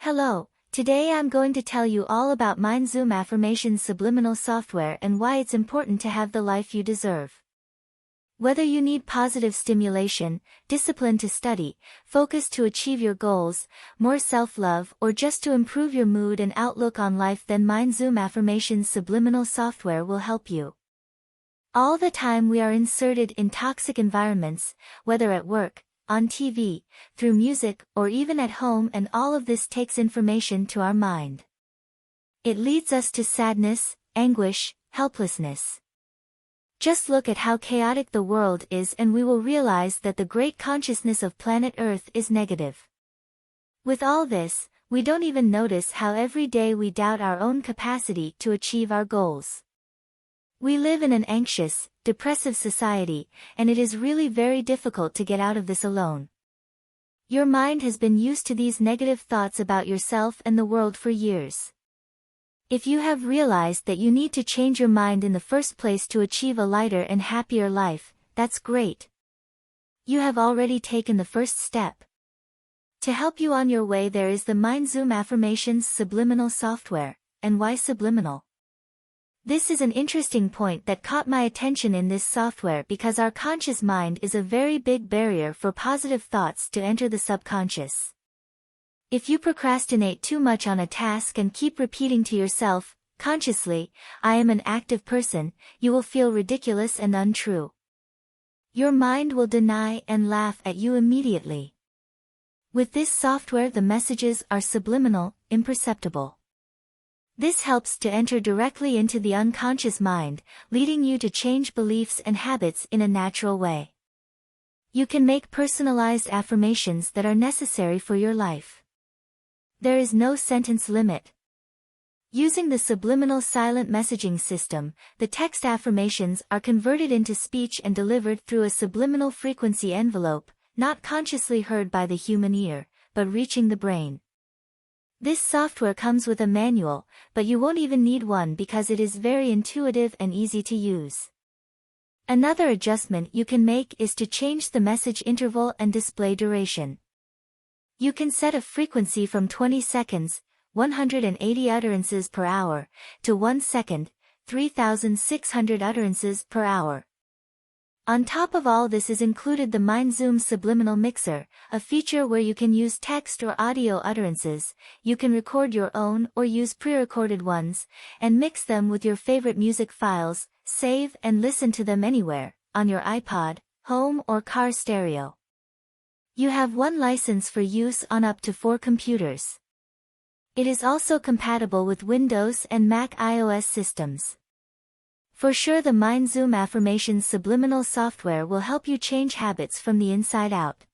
Hello, today I'm going to tell you all about Mindzoom Affirmations Subliminal software and why it's important to have the life you deserve. Whether you need positive stimulation, discipline to study, focus to achieve your goals, more self-love, or just to improve your mood and outlook on life, then Mindzoom Affirmations Subliminal software will help you. All the time we are inserted in toxic environments, whether at work, on TV, through music, or even at home, and all of this takes information to our mind. It leads us to sadness, anguish, helplessness. Just look at how chaotic the world is and we will realize that the great consciousness of planet Earth is negative. With all this, we don't even notice how every day we doubt our own capacity to achieve our goals. We live in an anxious, depressive society, and it is really very difficult to get out of this alone. Your mind has been used to these negative thoughts about yourself and the world for years. If you have realized that you need to change your mind in the first place to achieve a lighter and happier life, that's great. You have already taken the first step. To help you on your way, there is the Mindzoom Affirmations Subliminal software. And why subliminal? This is an interesting point that caught my attention in this software because our conscious mind is a very big barrier for positive thoughts to enter the subconscious. If you procrastinate too much on a task and keep repeating to yourself, consciously, I am an active person, you will feel ridiculous and untrue. Your mind will deny and laugh at you immediately. With this software, the messages are subliminal, imperceptible. This helps to enter directly into the unconscious mind, leading you to change beliefs and habits in a natural way. You can make personalized affirmations that are necessary for your life. There is no sentence limit. Using the subliminal silent messaging system, the text affirmations are converted into speech and delivered through a subliminal frequency envelope, not consciously heard by the human ear, but reaching the brain. This software comes with a manual, but you won't even need one because it is very intuitive and easy to use. Another adjustment you can make is to change the message interval and display duration. You can set a frequency from 20 seconds, 180 utterances per hour, to 1 second, 3,600 utterances per hour. On top of all this is included the Mindzoom Subliminal Mixer, a feature where you can use text or audio utterances, you can record your own or use pre-recorded ones, and mix them with your favorite music files, save and listen to them anywhere, on your iPod, home or car stereo. You have one license for use on up to 4 computers. It is also compatible with Windows and Mac iOS systems. For sure, the Mindzoom Affirmations Subliminal software will help you change habits from the inside out.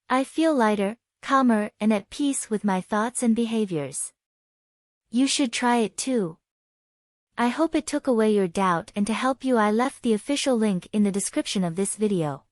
I feel lighter, calmer, and at peace with my thoughts and behaviors. You should try it too. I hope it took away your doubt, and to help you I left the official link in the description of this video.